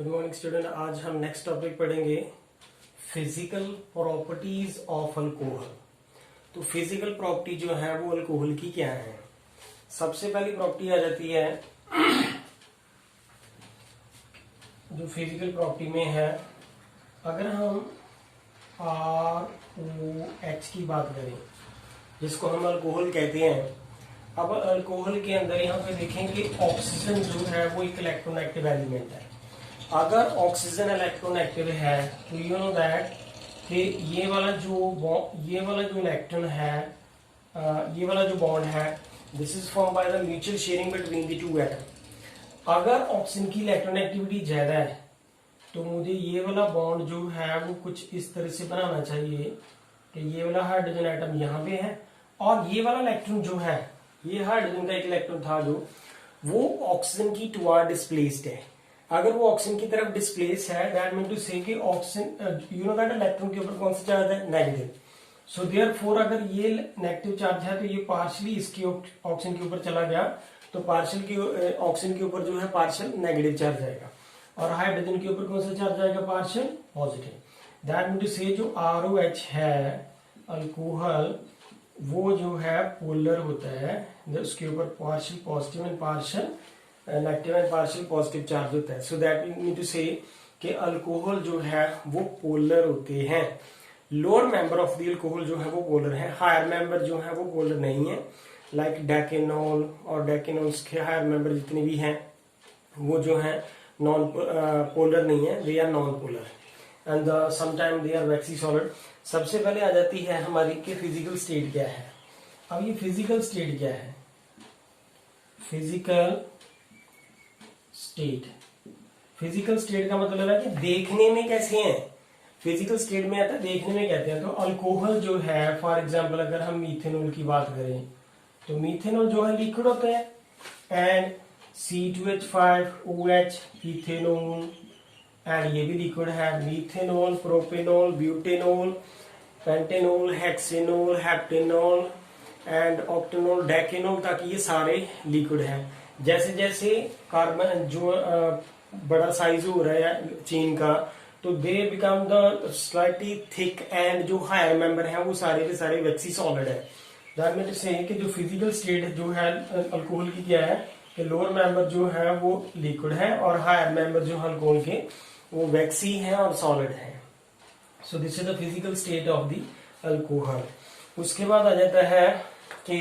Good morning student. आज हम next topic पढ़ेंगे फिजिकल प्रॉपर्टीज ऑफ अल्कोहल। तो फिजिकल प्रॉपर्टी जो है वो अल्कोहल की क्या है। सबसे पहली प्रॉपर्टी आ जाती है जो फिजिकल प्रॉपर्टी में है, अगर हम ROH की बात करें जिसको हम अल्कोहल कहते हैं। अब अल्कोहल के अंदर यहाँ पे देखें कि ऑक्सीजन जो है वो एक इलेक्ट्रोनेगेटिव एलिमेंट है। अगर ऑक्सीजन इलेक्ट्रोनेगेटिव है तो यू नो दैट कि ये वाला जो इलेक्ट्रॉन है, ये वाला जो बॉन्ड है, this is form by the mutual sharing between the two atom. अगर ऑक्सीजन की इलेक्ट्रोनेगेटिविटी ज्यादा है तो मुझे ये वाला बॉन्ड जो है वो कुछ इस तरह से बनाना चाहिए कि ये वाला हाइड्रोजन एटम यहाँ पे है और ये वाला इलेक्ट्रॉन जो है, ये हाइड्रोजन का एक इलेक्ट्रॉन था जो वो ऑक्सीजन की टुवर्ड डिस्प्लेस्ड है। अगर वो ऑक्सीजन की तरफ डिस्प्लेस है, दैट मीन टू से कि oxygen you know that electron के ऊपर कौन सा चार्ज है, नेगेटिव। सो देयरफॉर अगर ये नेगेटिव चार्ज है तो ये पार्शियली इसके ऑक्सीजन के ऊपर चला गया तो पार्शियल की ऑक्सीजन के ऊपर जो है पार्शियल नेगेटिव चार्ज आएगा और हाइड्रोजन के ऊपर कौन सा चार्ज आएगा, partial positive. That mean to say जो ROH है अल्कोहल वो जो है पोलर होता है, उसके ऊपर partial positive and partial negative and partial positive charge होता है। सो दैट मीन टू से कि अल्कोहल जो है वो पोलर होते हैं। Lower member of the alcohol जो है वो पोलर है, हायर मेंबर जो है वो पोलर नहीं है। लाइक डेकेनॉल और डेकेनॉल्स के हायर मेंबर जितने भी हैं वो जो है नॉन पोलर नहीं है, they are non polar and sometime they are waxy solid. सबसे पहले आ जाती है हमारी कि फिजिकल स्टेट क्या है। अब ये फिजिकल स्टेट क्या है, फिजिकल स्टेट का मतलब है कि देखने में कैसे हैं। फिजिकल स्टेट में आता है देखने में कहते हैं। तो अल्कोहल जो है, फॉर एग्जांपल अगर हम मीथेनॉल की बात करें तो मीथेनॉल जो है लिक्विड होता है एंड C2H5OH इथेनॉल एंड ये भी लिक्विड है। Methanol, propanol, butanol, pentanol, hexanol, heptanol and octanol, डेकेनॉल तक ये सारे लिक्विड हैं। जैसे जैसे कार्बन जो बड़ा साइज हो रहा है चेन का तो they become the slightly thick and जो हायर मेंबर है वो सारे के सारे वैक्सी सॉलिड है। दैट मीन टू से कि जो फिजिकल स्टेट जो है अल्कोहल की क्या है कि लोअर मेंबर जो है वो लिक्विड है और हायर मेंबर जो है अल्कोहल के वो वैक्सी है और सॉलिड है। So this is the physical state of the alcohol. उसके बाद आ जाता है कि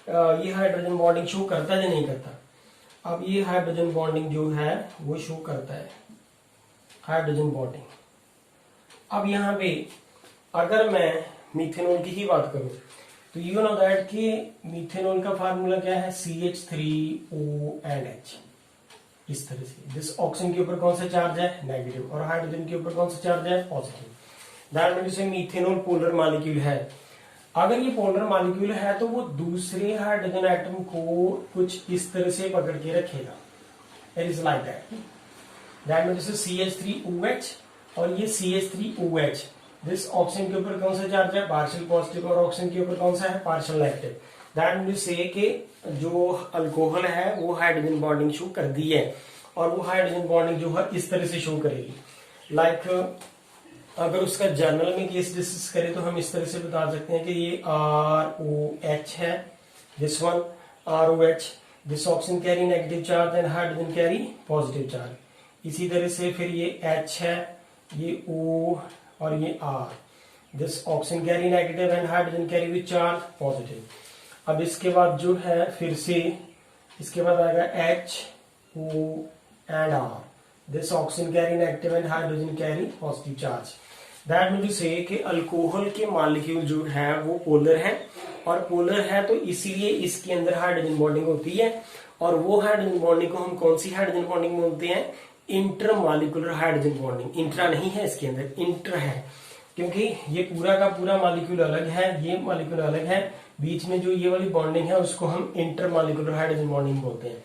ये हाइड्रोजन बॉन्डिंग शो करता है या नहीं करता। अब ये हाइड्रोजन बॉन्डिंग जो है वो शो करता है, हाइड्रोजन बॉन्डिंग। अब यहाँ पे अगर मैं मीथेनॉल की ही बात करूं तो यू नो दैट कि मीथेनॉल का फार्मूला क्या है, CH3ONH। इस तरह से दिस ऑक्सीजन के ऊपर कौन सा चार्ज है, नेगेटिव, और हाइड्रोजन के ऊपर कौन सा चार्ज है, positive. That means methanol polar molecule है। अगर ये पोलर मॉलिक्यूल है तो वो दूसरे हाइड्रोजन एटम को कुछ इस तरह से पकड़ के रखेगा। It is like that. That means CH3OH और ये CH3OH। दिस ऑक्सीजन के ऊपर कौन सा चार्ज है, पार्शियल पॉजिटिव, और ऑक्सीजन के ऊपर कौन सा है, पार्शियल नेगेटिव। दैट मीन्स से कि जो अल्कोहल है वो हाइड्रोजन बॉन्डिंग शो कर दी है और वो हाइड्रोजन बॉन्डिंग जो है इस तरह से शो करेगी। लाइक अगर उसका जर्नल में केस डिस्कस करें तो हम इस तरह से बता सकते हैं कि ये ROH है, this one ROH, this oxygen carry negative charge and hydrogen carry positive charge. इसी तरह से फिर ये H है, ये O और ये R, this oxygen carry negative and hydrogen carry with charge positive. अब इसके बाद जो है फिर से इसके बाद आएगा HO and R, this oxygen carry negative and hydrogen carry positive charge. That mean to say कि अल्कोहल के मॉलिक्यूल जो है वो पोलर है और पोलर है तो इसीलिए इसके अंदर हाइड्रोजन बॉन्डिंग होती है और वो हाइड्रोजन बॉन्डिंग को हम कौन सी हाइड्रोजन बॉन्डिंग बोलते हैं, inter molecular hydrogen bonding. Intra नहीं है इसके अंदर, इंटर है, क्योंकि ये पूरा का पूरा मॉलिक्यूल अलग है, ये मॉलिक्यूल अलग है, बीच में जो ये वाली बॉन्डिंग है उसको हम इंटर मॉलिक्यूलर हाइड्रोजन बॉन्डिंग बोलते हैं।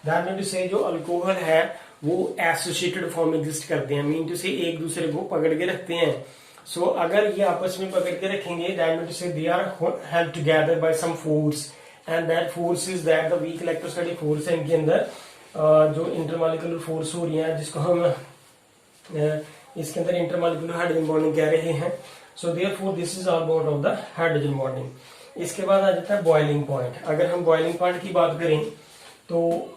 दैट मीन टू से जो अल्कोहल है वो एसोसिएटेड फॉर्म में एग्जिस्ट करते हैं, मीन टू से एक दूसरे को पकड़ के रखते हैं। सो अगर ये आपस में पकड़ के रखेंगे, that mean to say they are held together by some force and that force is that the weak electrostatic force है इनके अंदर जो इंटरमॉलिक्यूलर फोर्स हो रही है जिसको हम इसके अंदर इंटरमॉलिक्यूलर हाइड्रोजन बॉन्डिंग कह रहे हैं। So therefore this is all about of the hydrogen bonding. इसके बाद आ जाता है बॉइलिंग पॉइंट। अगर हम बॉइलिंग पॉइंट की बात करें तो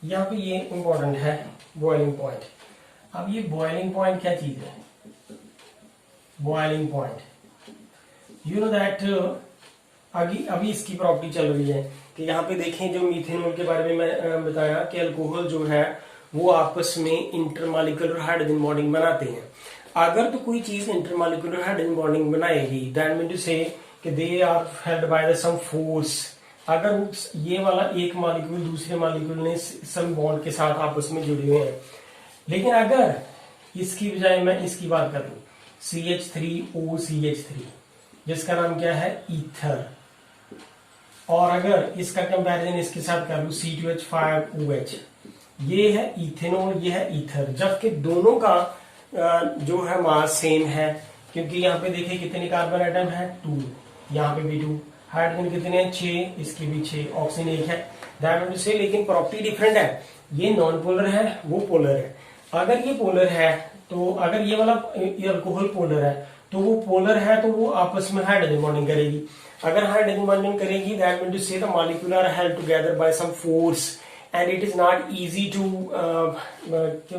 यहाँ पे ये इंपॉर्टेंट है बॉइलिंग पॉइंट। अब ये बॉइलिंग पॉइंट क्या चीज है? Boiling point you know that अभी इसकी प्रॉपर्टी चल रही है कि यहाँ पे देखें, जो मीथेनॉल के बारे में मैं बताया कि अल्कोहल जो है वो आपस में इंटरमॉलिक्यूलर हाइड्रोजन बॉन्डिंग बनाते हैं। अगर तो कोई चीज इंटरमॉलिक्यूलर हाइड्रोजन बॉन्डिंग बनाएगी, दैट मीन टू से कि they are held by the some force. अगर ये वाला एक मॉलिक्यूल दूसरे मॉलिक्यूल ने सम बॉन्ड के साथ आपस में जुड़े हुए हैं, लेकिन अगर इसकी बजाय मैं इसकी बात करूं CH3OCH3 जिसका नाम क्या है ईथर, और अगर इसका कंपैरिजन इसके साथ कर लूं C2H5OH, ये है इथेनॉल, ये है ईथर, जबकि दोनों का जो है मास सेम है, क्योंकि यहाँ पे देखिए कितने कार्बन एटम है 2, यहाँ पे भी 2, हाइड्रोजन कितने हैं 6, इसके भी 6, ऑक्सीजन 1 है, दैट मीन टू से, लेकिन प्रॉपर्टी डिफरेंट है। ये नॉन पोलर है, वो पोलर है। अगर ये पोलर है तो अगर ये वाला अल्कोहल पोलर है तो वो पोलर है तो वो आपस में हाइड्रोजन बॉन्डिंग करेगी। अगर हाइड्रोजन बॉन्डिंग करेगी that mean to say the molecule are held together by some force and it is not easy to,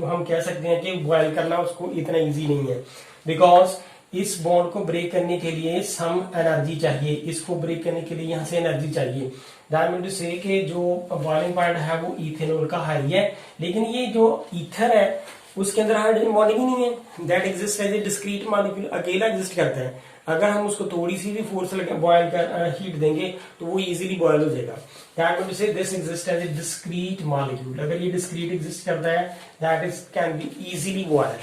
हम कह सकते हैं कि बॉयल करना उसको इतना इजी नहीं है, बिकॉज इस बॉन्ड को ब्रेक करने के लिए सम एनर्जी चाहिए, इसको ब्रेक करने के लिए यहाँ से एनर्जी चाहिए। दैट मीन टू से कि जो बॉइलिंग पॉइंट है वो इथेनॉल का हाई है, लेकिन ये जो ईथर है उसके अंदर हाइड्रोजन बॉन्डिंग ही नहीं है। That exist as a discrete molecule, अकेला एग्जिस्ट करता है। अगर हम उसको थोड़ी सी भी फोर्स लगे बॉयल कर हीट देंगे तो वो इजीली बॉयल हो जाएगा। That mean to say this exist as a discrete molecule. अगर ये डिस्क्रीट एग्जिस्ट करता है that is can be easily boil.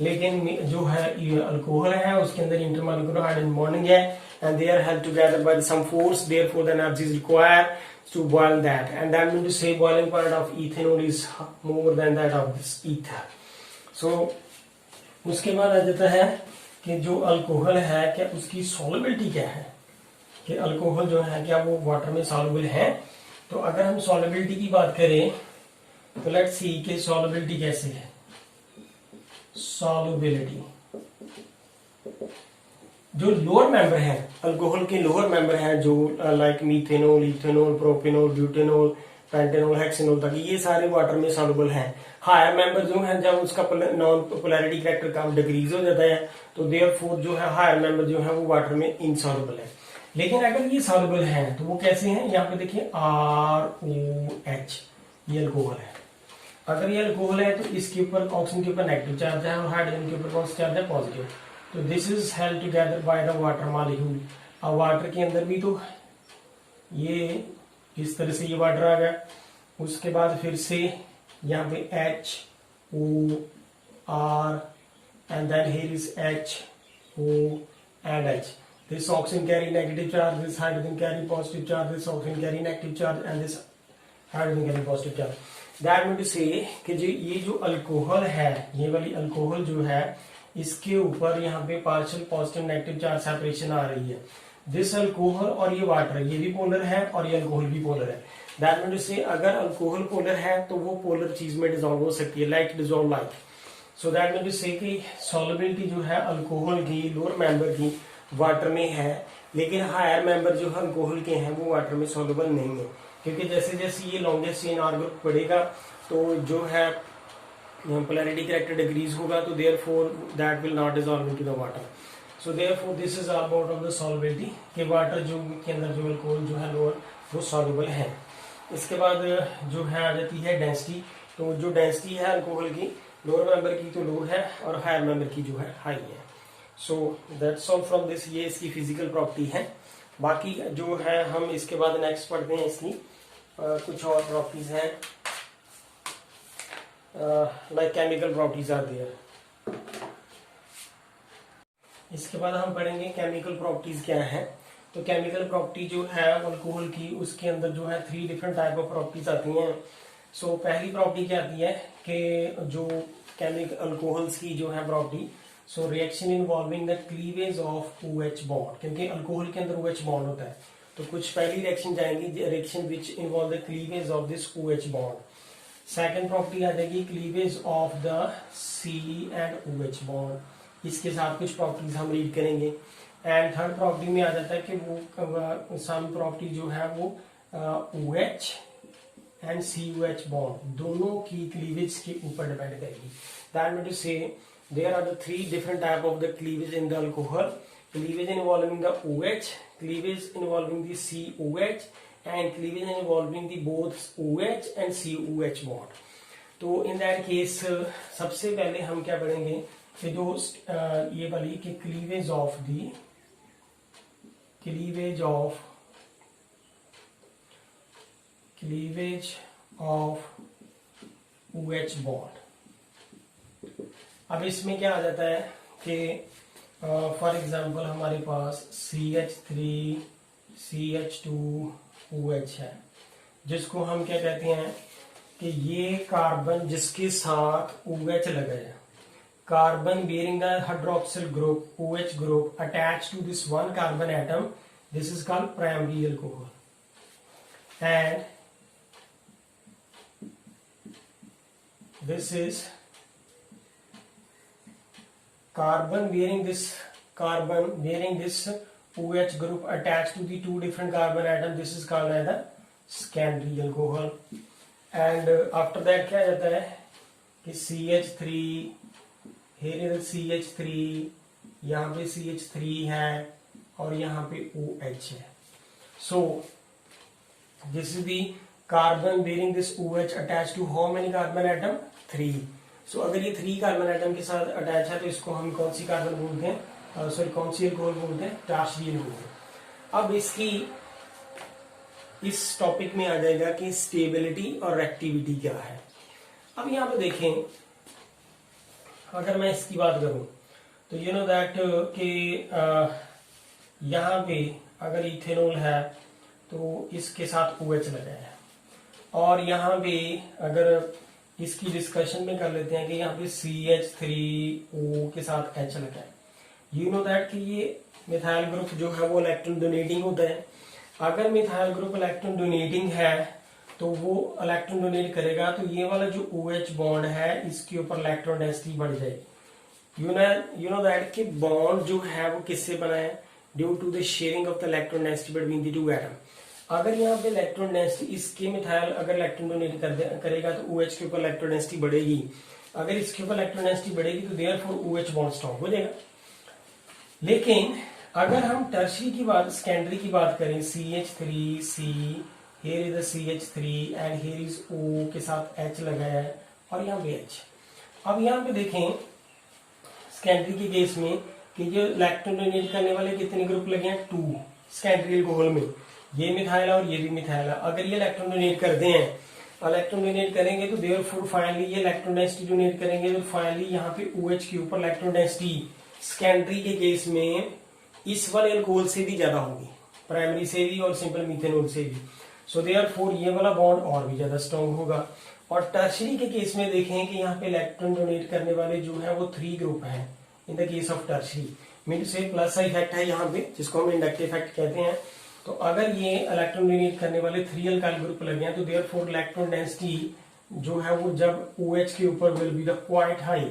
लेकिन जो है अल्कोहल है उसके अंदर इंटरमॉलिक्यूलर हाइड्रोजन बॉन्डिंग है and they are held together by some force, therefore the energy is required to boil that, and that means to say boiling point of ethanol is more than that of this ether. So उसके बाद आ जाता है कि जो alcohol है क्या उसकी solubility क्या है, कि अल्कोहल जो है क्या वो वाटर में सॉल्युबल है। तो अगर हम सॉल्युबिलिटी की बात करें तो लेट्स सी कि सॉल्युबिलिटी कैसे है। सॉल्युबिलिटी जो लोअर मेंबर है अल्कोहल के, लोअर मेंबर है जो like methanol, ethanol, propanol, butanol, pentanol, hexanol तक, ये सारे वाटर में सॉल्युबल हैं। हायर मेंबर जो है जब उसका नॉन पोलैरिटी कैरेक्टर कम डिक्रीज हो जाता है तो देयरफॉर जो है हायर मेंबर जो है वो वाटर में इनसॉल्युबल है। लेकिन अगर ये सॉल्युबल है तो वो कैसे हैं, यहाँ पे देखिए ROH, ये अल्कोहल है। अगर ये अल्कोहल है तो इसके ऊपर ऑक्सीजन के ऊपर नेगेटिव चार्ज है और हाइड्रोजन के ऊपर कौन सा चार्ज है, पॉजिटिव। तो this is held together by the water molecule. अब वाटर के अंदर भी तो ये इस तरह से ये वाटर आ गया, उसके बाद फिर से यहाँ पे HOR and then here is HO and H. This oxygen carry negative charge, this hydrogen carry positive charge, this oxygen carry negative charge and this hydrogen carry positive charge. That means to say कि जो ये जो alcohol है, ये वाली alcohol जो है इसके ऊपर यहाँ पे partial positive negative charge separation आ रही है। दिस अल्कोहल और ये वाटर, ये भी पोलर है और ये अल्कोहल भी पोलर है। दैट मीन टू से अगर अल्कोहल पोलर है तो वो पोलर चीज में डिजोल्व हो सकती है, like dissolve like. So that mean to say कि सॉल्युबिलिटी जो है अल्कोहल की लोअर मेंबर की वाटर में है, लेकिन हायर मेंबर जो है अल्कोहल के हैं वो वाटर में सॉल्युबल नहीं है, क्योंकि जैसे जैसे ये लॉन्गेस्ट चेन आर ग्रुप बढ़ेगा तो जो है पोलैरिटी कैरेक्टर डिक्रीज होगा, तो therefore that will not dissolve into the water. So therefore this is about of the solubility कि वाटर जो के अंदर जो अल्कोहल जो है लोअर वो सॉल्युबल है। इसके बाद जो है आ जाती है डेंसिटी। तो जो डेंसिटी है अल्कोहल की लोअर मेंबर की तो लो है और हायर मेंबर की जो है हाई है। So that's all from this, ये इसकी फिजिकल प्रॉपर्टी है। बाकी जो है हम इसके बाद नेक्स्ट पढ़ते हैं इसकी कुछ और प्रॉपर्टीज हैं, like chemical properties are there. इसके बाद हम पढ़ेंगे केमिकल प्रॉपर्टीज क्या है। तो केमिकल प्रॉपर्टी जो है अल्कोहल की उसके अंदर जो है 3 डिफरेंट टाइप ऑफ प्रॉपर्टीज आती हैं। सो पहली प्रॉपर्टी क्या आती है कि जो केमिकल अल्कोहल्स की जो है property, so reaction involving the cleavage of OH bond, क्योंकि अल्कोहल के अंदर OH बॉन्ड होता है तो कुछ पहली रिएक्शन जाएंगी, reaction which involve the cleavage of this OH bond. Second property आ जाएगी cleavage of the C and OH bond. इसके साथ कुछ प्रॉपर्टीज हम रीड करेंगे। एंड थर्ड प्रॉपर्टी में आ जाता है कि वो सम प्रॉपर्टी जो है वो OH एंड COH बॉन्ड दोनों की क्लीवेज के ऊपर डिपेंड करेगी। That mean to say there are the three different type of the cleavage in the alcohol, cleavage involving the OH, cleavage involving the COH and cleavage involving the both OH and COH bond। तो in that case सबसे पहले हम क्या पढ़ेंगे कि जो ये वाली कि cleavage of OH bond। अब इसमें क्या आ जाता है कि फॉर एग्जाम्पल हमारे पास CH3 CH2 OH है, जिसको हम क्या कहते हैं कि ये कार्बन जिसके साथ OH लगा है, carbon bearing the hydroxyl group OH group attached to this one carbon atom, this is called primary alcohol। and this is carbon bearing this OH group attached to the two different carbon atoms, this is called as the secondary alcohol। and after that क्या जाता है कि CH3, here is CH3, यहाँ पे CH3 है और यहाँ पे OH है। so this is the carbon bearing this OH attached to how many carbon atom? 3। so अगर ये 3 कार्बन एटम के साथ अटैच है तो इसको हम कौन सी कार्बन बोलते हैं, सॉरी कौन सी अल्कोहल बोलते हैं? Tertiary alcohol. अब इसकी इस टॉपिक में आ जाएगा कि स्टेबिलिटी और रिएक्टिविटी क्या है। अब यहाँ पे देखें, अगर मैं इसकी बात करूं तो यू नो दैट कि यहाँ पे अगर इथेनॉल है तो इसके साथ OH लगा है, और यहाँ पे अगर इसकी डिस्कशन में कर लेते हैं कि यहाँ पे CH3O के साथ H लगा है। यू नो दैट कि ये मिथाइल ग्रुप जो है वो इलेक्ट्रॉन डोनेटिंग होता है। अगर मिथाइल ग्रुप इलेक्ट्रॉन डोनेटिंग है तो वो इलेक्ट्रॉन डोनेट करेगा तो ये वाला जो OH बॉन्ड है इसके ऊपर इलेक्ट्रॉन डेंसिटी बढ़ जाएगी। यू नो दैट कि बॉन्ड जो है वो किससे बना है? Due to the sharing of the electron density between the two atom. अगर यहाँ पे इलेक्ट्रॉन डेंसिटी इसके मिथाइल अगर इलेक्ट्रॉन डोनेट करेगा तो OH के ऊपर इलेक्ट्रॉन डेंसिटी बढ़ेगी। अगर इसके ऊपर इलेक्ट्रॉन डेंसिटी बढ़ेगी तो देयरफॉर OH बॉन्ड स्ट्रॉन्ग हो जाएगा। लेकिन अगर हम टर्शियरी की बात, सेकेंडरी की बात करें, CH3C, here is the CH3 and here is O के साथ H लगाया है और यहाँ पे H। अब यहाँ पे देखें सेकेंडरी के केस में कि जो इलेक्ट्रॉन डोनेट करने वाले कितने ग्रुप लगे हैं? 2 सेकेंडरी अल्कोहल में, ये मिथाइल है और ये भी मिथाइल है। अगर ये इलेक्ट्रॉन डोनेट करते हैं, इलेक्ट्रॉन डोनेट करेंगे तो देयरफॉर फाइनली ये इलेक्ट्रॉन डेंसिटी डोनेट करेंगे तो फाइनली यहाँ पे OH के ऊपर इलेक्ट्रॉन डेंसिटी सेकेंडरी के केस में इस वाले अल्कोहल से भी ज्यादा होगी, प्राइमरी से भी और सिंपल मीथेनॉल से भी। सो देयरफॉर ये वाला बॉन्ड और भी ज्यादा स्ट्रॉन्ग होगा। और टर्शियरी के केस में देखें कि यहाँ पे इलेक्ट्रॉन डोनेट करने वाले जो है वो 3 ग्रुप हैं in the case of tertiary. Mean से प्लस का इफेक्ट है यहाँ पे, जिसको हम इंडक्टिव इफेक्ट कहते हैं। तो अगर ये इलेक्ट्रॉन डोनेट करने वाले 3 अल्काइल ग्रुप लगे हैं तो देयरफॉर इलेक्ट्रॉन डेंसिटी जो है वो जब OH के ऊपर will be the quite high.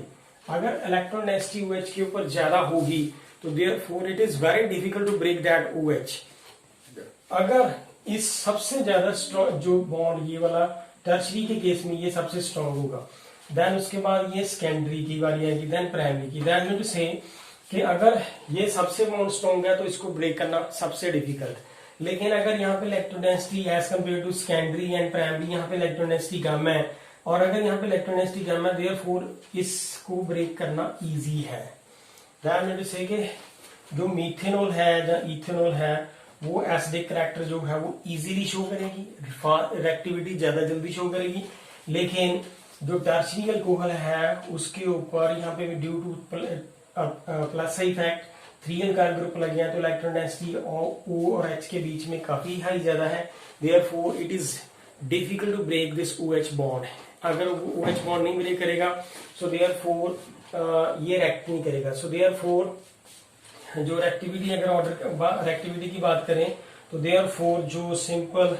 अगर इलेक्ट्रॉन डेंसिटी OH के ऊपर ज्यादा होगी तो therefore it is very difficult to break that OH। अगर इस सबसे ज्यादा स्ट्रॉन्ग जो बॉन्ड ये वाला टर्शियरी के केस में ये सबसे स्ट्रॉन्ग होगा, देन उसके बाद ये सेकेंडरी की बारी आएगी, देन प्राइमरी की। दैट मीन टू से कि अगर ये सबसे बॉन्ड स्ट्रॉन्ग है तो इसको ब्रेक करना सबसे डिफिकल्ट। लेकिन अगर यहाँ पे electron density as compare to secondary and primary यहाँ पे इलेक्ट्रॉन डेंसिटी कम है और अगर यहाँ पे इलेक्ट्रॉन डेंसिटी कम है देयरफॉर इसको ब्रेक करना इजी है। दैट मीन टू से कि जो मीथेनॉल है या इथेनॉल है वो एसिडिक करैक्टर जो है वो इजीली शो करेगी, रिएक्टिविटी ज्यादा जल्दी शो करेगी। लेकिन जो टर्शियरी अल्कोहल है उसके ऊपर यहाँ पे due two plus effect 3 alkyl group लगे हैं तो इलेक्ट्रॉन डेंसिटी O और H के बीच में काफी हाई ज्यादा है। Therefore it is difficult to break this OH bond. अगर OH बॉन्ड नहीं ब्रेक करेगा सो देयरफॉर ये रिएक्ट नहीं करेगा। सो देयरफॉर जो रिएक्टिविटी, अगर ऑर्डर रिएक्टिविटी की बात करें तो देयरफॉर जो सिंपल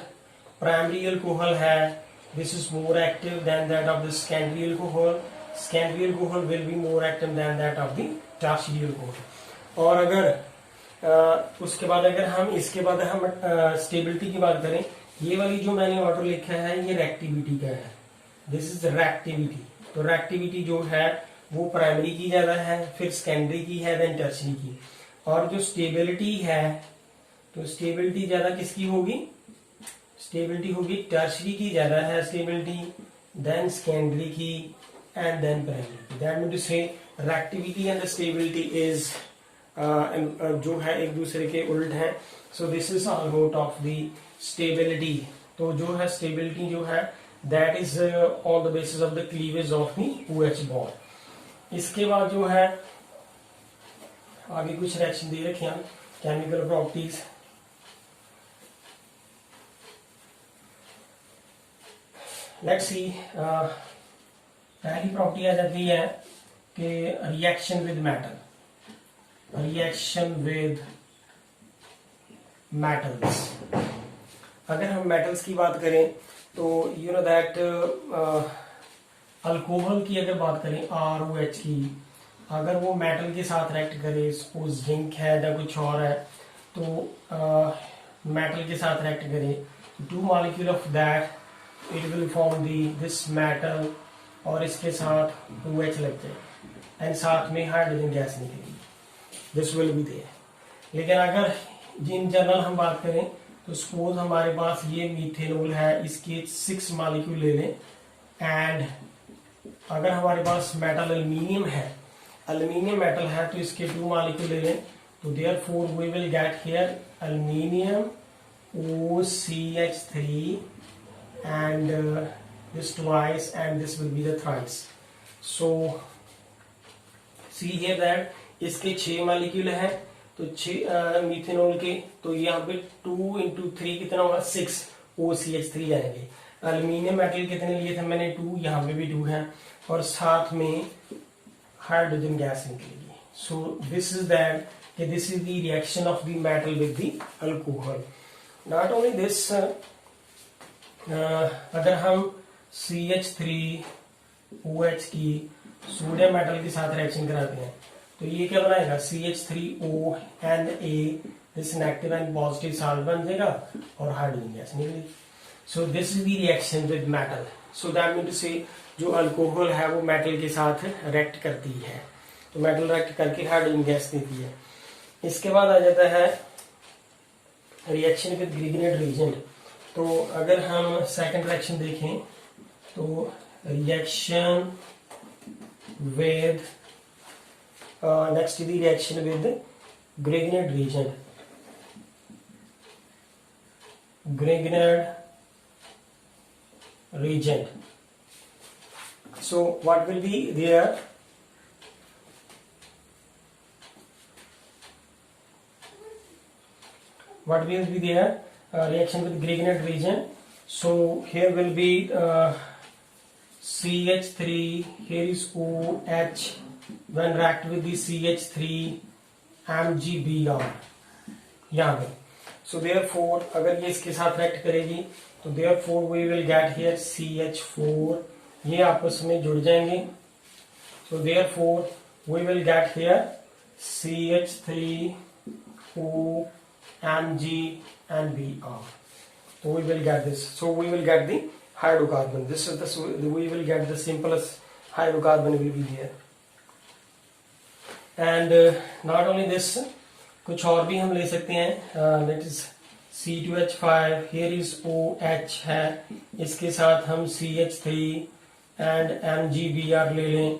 प्राइमरी अल्कोहल है this is more active than that of the secondary alcohol, secondary alcohol will be more active than that of the tertiary alcohol. और अगर उसके बाद अगर हम इसके बाद हम स्टेबिलिटी की बात करें, ये वाली जो मैंने ऑर्डर लिखा है ये रिएक्टिविटी का है, दिस इज रिएक्टिविटी। तो रिएक्टिविटी जो है वो प्राइमरी की ज्यादा है, फिर सेकेंडरी की है, देन टर्शियरी की। और जो स्टेबिलिटी है तो स्टेबिलिटी ज्यादा किसकी होगी, स्टेबिलिटी होगी टर्शियरी की ज्यादा है स्टेबिलिटी, देन सेकेंडरी की and then primary. That mean to say reactivity and the stability is जो है एक दूसरे के उल्ट है। So this is all about of the stability. तो जो है स्टेबिलिटी जो है that is on the basis of the cleavage of the OH bond. इसके बाद जो है आगे कुछ रिएक्शन दे रखे हैं केमिकल प्रॉपर्टीज। लेट्स सी, पहली प्रॉपर्टी आ जाती है कि reaction with metal, reaction with metals. अगर हम मेटल्स की बात करें तो यू नो दैट अल्कोहल की अगर बात करें ROH की, अगर वो मेटल के साथ रिएक्ट करे, सपोज जिंक है या कुछ और है, तो मेटल के साथ रिएक्ट करे, two molecule of that it will form this metal और इसके साथ OH लग जाए एंड साथ में हाइड्रोजन गैस निकलेगी, दिस विल बी देयर। लेकिन अगर इन जनरल हम बात करें तो सपोज हमारे पास ये मीथेनॉल है, इसके 6 मॉलिक्यूल ले लें एंड अगर हमारे पास मेटल एल्यूमिनियम है, एल्यूमिनियम मेटल है तो इसके 2 मॉलिक्यूल ले लें, तो therefore we will get here aluminium OCH3 and this twice and this will be the thrice. So see here that इसके 6 मॉलिक्यूल है तो 6 मीथेनॉल के, तो यहाँ पे 2 into 3 कितना होगा 6 OCH3 आएंगे। एल्यूमिनियम मेटल कितने लिए थे मैंने 2, यहाँ पे भी 2 है और साथ में हाइड्रोजन गैस निकलेगी। सो दिस इज दैट कि this is the reaction of the metal with the alcohol. Not only this, अगर हम CH3OH की सोडियम मेटल के साथ रिएक्शन कराते हैं तो ये क्या बनाएगा CH3O Na, this negative and positive salt बन जाएगा और हाइड्रोजन गैस निकलेगी। So this is the reaction with metal. So that mean to say जो अल्कोहल है वो मेटल के साथ रिएक्ट करती है, तो मेटल रिएक्ट करके हाइड्रोजन गैस देती है। इसके बाद आ जाता है रिएक्शन विद ग्रीगनेट रीजेंट। तो अगर हम सेकंड रिएक्शन देखें तो reaction with next the reaction with Grignard reagent, Grignard reagent. So what will be there? What will be there? Reaction with Grignard reagent. So here will be CH3. Here is OH. When react with the CH3, MgBr. यहाँ पे. So therefore अगर ये इसके साथ react करेगी तो therefore we will get here CH4, ये आपस में जुड़ जाएंगे। So therefore we will get here CH3O Mg and Br. So we will get this. So we will get the hydrocarbon. This is the we will get the simplest hydrocarbon will be here. And not only this, कुछ और भी हम ले सकते हैं। That is C2H5, here is OH है, इसके साथ हम CH3 and MgBr ले लें,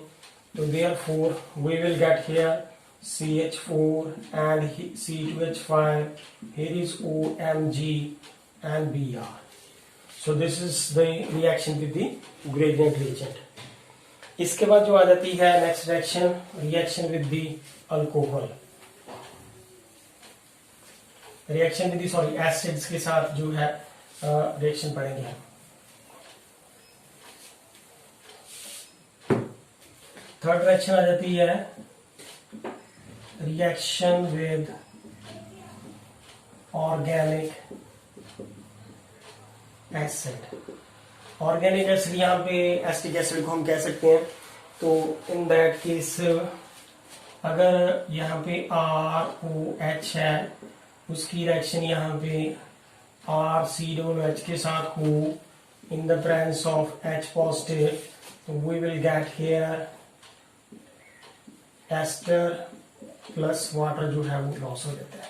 तो therefore we will get here CH4 and C2H5, here is OMg and Br. So this is the reaction with the gradient reagent. इसके बाद जो आ जाती है next reaction, reaction with the alcohol, reaction with sorry acids के साथ जो है reaction पढ़ेंगे हम। थर्ड रिएक्शन आ जाती है reaction with organic acid. Organic acid यहाँ पे एसिटिक एसिड को हम कह सकते हैं। तो इन दैट केस अगर यहाँ पे ROH है, उसकी रिएक्शन यहाँ पे RCOOH के साथ हो in the presence of H positive, तो we will get here ester plus water जो है वो लॉस हो जाता है।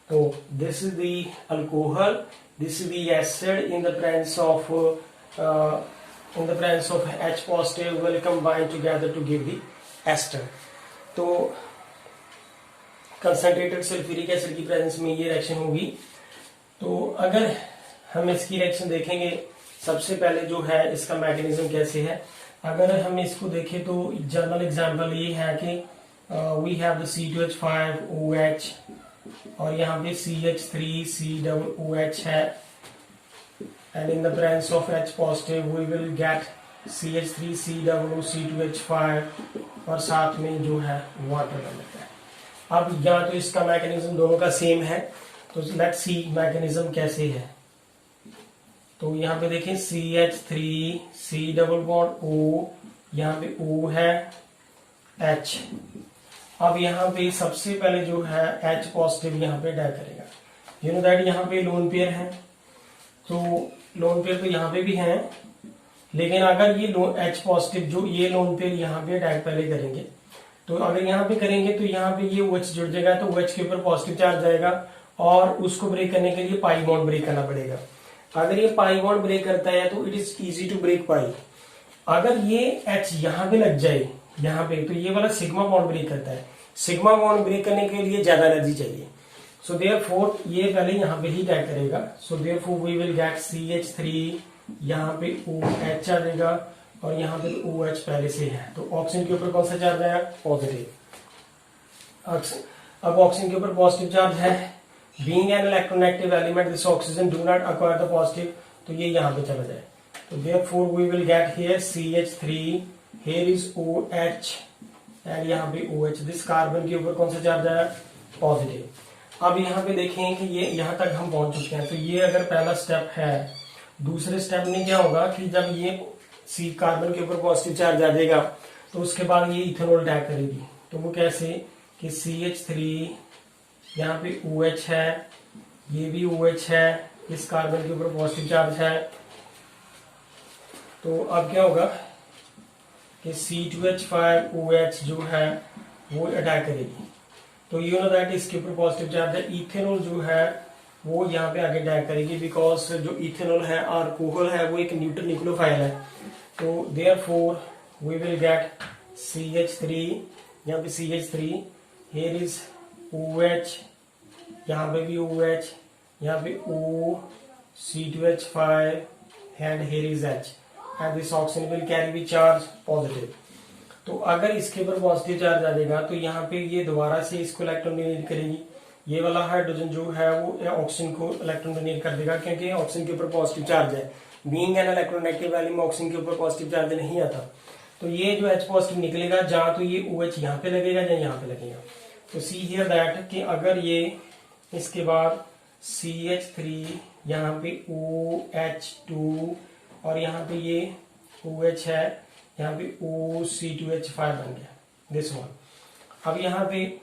तो this is the alcohol, this is the acid in the presence of H positive will combine together to give the ester। तो concentrated sulphuric acid की presence में ये रिएक्शन होगी। तो अगर हम इसकी रिएक्शन देखेंगे, सबसे पहले जो है इसका मैकेनिज्म कैसे है, अगर हम इसको देखें तो जनरल एग्जांपल ये है कि वी हैव द C2H5OH और यहाँ पे CH3COOH है, and in the presence of H positive we will get CH3COOC2H5 और साथ में जो है वाटर बन जाता है। अब यहाँ तो इसका मैकेनिज्म दोनों का सेम है, तो लेट्स सी मैकेनिज्म कैसे है। तो यहाँ पे देखें CH3C डबल बॉन्ड O, यहाँ पे O है H। अब यहाँ पे सबसे पहले जो है H पॉजिटिव यहाँ पे अटैक करेगा। यू नो दैट यहाँ पे लोन पेयर है, तो लोन पेयर तो यहाँ पे भी है, लेकिन अगर ये H पॉजिटिव जो ये लोन पेयर यहाँ पे अटैक पहले करेंगे, तो अगर यहाँ पे करेंगे तो यहाँ पे ये OH जुड़ जाएगा, तो OH के ऊपर पॉजिटिव चार्ज आएगा और उसको ब्रेक करने के लिए पाई बॉन्ड ब्रेक करना पड़ेगा। अगर ये पाई बॉन्ड ब्रेक करता है तो it is easy to break pi. अगर ये H यहाँ पे लग जाए यहाँ पे, तो ये वाला सिग्मा बॉन्ड ब्रेक करता है। सिग्मा बॉन्ड ब्रेक करने के लिए ज्यादा एनर्जी चाहिए, सो देयरफॉर ये पहले यहाँ पे ही अटैक करेगा। So therefore we will get CH3, यहाँ पे OH आ जाएगा और यहाँ पे OH पहले से है, तो ऑक्सीजन के ऊपर कौन सा चार्ज आया, पॉजिटिव। अब ऑक्सीजन के ऊपर पॉजिटिव चार्ज है, being an electronegative element this oxygen do not acquire the positive, तो ये यहाँ पे चला जाए। तो therefore we will get here CH3, here is OH and यहाँ पे OH। दिस कार्बन के ऊपर कौन सा चार्ज आया, पॉजिटिव। अब यहाँ पे देखें कि ये यहाँ तक हम पहुंच चुके हैं, तो ये अगर पहला स्टेप है। दूसरे स्टेप में क्या होगा कि जब ये सी कार्बन के ऊपर पॉजिटिव चार्ज आ जाएगा, तो उसके बाद ये इथेनॉल अटैक करेगी। तो वो कैसे कि CH3, यहाँ पे OH है, ये भी OH है, इस कार्बन के ऊपर पॉजिटिव चार्ज है। तो अब क्या होगा कि C2H5OH जो है वो अटैक करेगी। तो यू नो दैट इसके ऊपर पॉजिटिव चार्ज है। इथेनॉल जो है वो यहाँ पे आगे अटैक करेगी, बिकॉज जो इथेनॉल है अल्कोहल है वो एक न्यूट्रल न्यूक्लियोफाइल है। तो therefore we will get CH3, यहाँ पे CH3, हियर इज OH, यहाँ पे भी OH, यहाँ पे O, C2H5 and here is H and this oxygen will carry the charge positive. तो अगर इसके ऊपर पॉजिटिव चार्ज आ जाएगा तो यहाँ पे ये दोबारा से इसको इलेक्ट्रॉन डोनेट करेगी। ये वाला हाइड्रोजन जो है वो ऑक्सीजन को इलेक्ट्रॉन डोनेट कर देगा, क्योंकि ऑक्सीजन के ऊपर पॉजिटिव चार्ज है। Being an electronegative element oxygen के ऊपर पॉजिटिव चार्ज नहीं आता, तो ये जो H पॉजिटिव निकलेगा जहां तो ये OH यहाँ पे लगेगा या यहाँ पे लगेगा। तो सी हियर दैट कि अगर ये इसके बाद CH3, यहाँ पे OH2 और यहाँ पे ये OH है, यहाँ पे OC2H5 बन गया दिस वन। अब यहाँ पे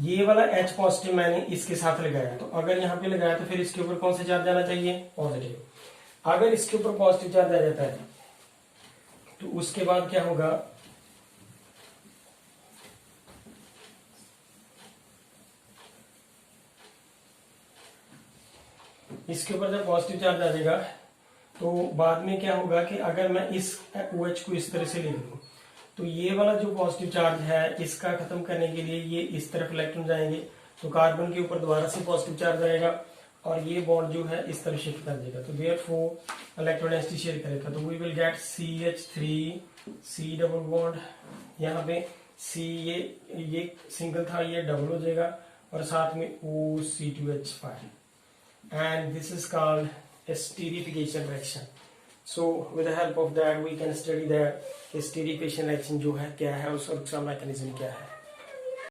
ये वाला H पॉजिटिव मैंने इसके साथ लगाया, तो अगर यहाँ पे लगाया तो फिर इसके ऊपर कौन सा चार्ज आना चाहिए, पॉजिटिव। अगर इसके ऊपर पॉजिटिव चार्ज आ जाता है तो उसके बाद क्या होगा, इसके ऊपर जब पॉजिटिव चार्ज आ जाएगा तो बाद में क्या होगा कि अगर मैं इस OH को इस तरह से ले लूं, तो ये वाला जो पॉजिटिव चार्ज है इसका खत्म करने के लिए ये इस तरफ इलेक्ट्रॉन जाएंगे, तो कार्बन के ऊपर दोबारा से पॉजिटिव चार्ज आएगा और ये बॉन्ड जो है इस तरफ शिफ्ट कर देगा। तो देयरफॉर इलेक्ट्रोनेगेटिव शेयर करेगा, तो we will get CH3C double bond, यहाँ पे C ये सिंगल था, ये डबल हो जाएगा और साथ में OC2H5 and this is called esterification reaction. So with the help of that we can study the esterification reaction जो है क्या है, उसका मैकेनिज्म क्या है।